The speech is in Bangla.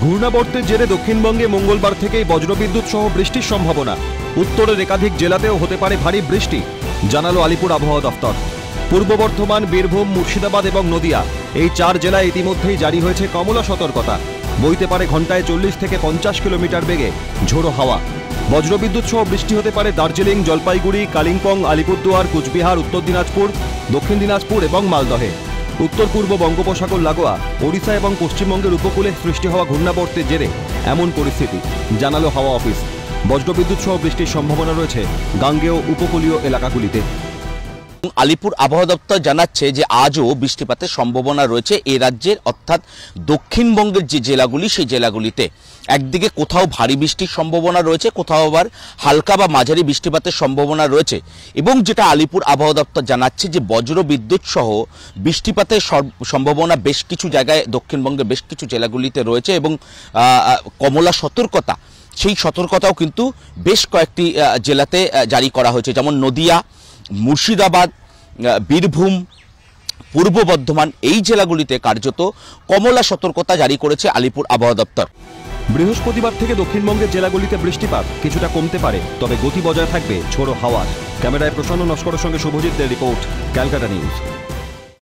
ঘূর্ণাবর্তের জেরে দক্ষিণবঙ্গে মঙ্গলবার থেকেই বজ্রবিদ্যুৎ সহ বৃষ্টির সম্ভাবনা। উত্তরের একাধিক জেলাতেও হতে পারে ভারী বৃষ্টি, জানালো আলিপুর আবহাওয়া দফতর। পূর্ব বর্ধমান, বীরভূম, মুর্শিদাবাদ এবং নদিয়া এই 4 জেলায় ইতিমধ্যেই জারি হয়েছে কমলা সতর্কতা। বইতে পারে ঘন্টায় 40 থেকে 50 কিলোমিটার বেগে ঝোড়ো হাওয়া। বজ্রবিদ্যুৎ সহ বৃষ্টি হতে পারে দার্জিলিং, জলপাইগুড়ি, কালিম্পং, আলিপুরদুয়ার, কুচবিহার, উত্তর দিনাজপুর, দক্ষিণ দিনাজপুর এবং মালদহে। উত্তর পূর্ব বঙ্গোপসাগর লাগোয়া ওড়িশা এবং পশ্চিমবঙ্গের উপকূলে সৃষ্টি হওয়া ঘূর্ণাবর্তের জেরে এমন পরিস্থিতি, জানালো হাওয়া অফিস। বজ্রবিদ্যুৎ সহ বৃষ্টির সম্ভাবনা রয়েছে গাঙ্গেয় উপকূলীয় এলাকাগুলিতে। আলিপুর আবহাওয়া দপ্তর জানাচ্ছে যে আজও বৃষ্টিপাতের সম্ভাবনা রয়েছে এই রাজ্যের, অর্থাৎ দক্ষিণবঙ্গের যে জেলাগুলি সেই জেলাগুলিতে। একদিকে কোথাও ভারী বৃষ্টির সম্ভাবনা রয়েছে, কোথাও আবার হালকা বা মাঝারি বৃষ্টিপাতের সম্ভাবনা রয়েছে। এবং যেটা আলিপুর আবহাওয়া দপ্তর জানাচ্ছে যে বজ্র বিদ্যুৎ সহ বৃষ্টিপাতের সম্ভাবনা বেশ কিছু জায়গায় দক্ষিণবঙ্গের বেশ কিছু জেলাগুলিতে রয়েছে এবং কমলা সতর্কতা, সেই সতর্কতাও কিন্তু বেশ কয়েকটি জেলাতে জারি করা হয়েছে, যেমন নদিয়া, মুর্শিদাবাদ, বীরভূম, পূর্ব বর্ধমান এই জেলাগুলিতে কার্যত কমলা সতর্কতা জারি করেছে আলিপুর আবহাওয়া দপ্তর। বৃহস্পতিবার থেকে দক্ষিণবঙ্গের জেলাগুলিতে বৃষ্টিপাত কিছুটা কমতে পারে, তবে গতি বজায় থাকবে ঝোড়ো হাওয়ার। ক্যামেরায় প্রসন্ন নস্করের সঙ্গে শুভজিৎ দের রিপোর্ট, ক্যালকাটা নিউজ।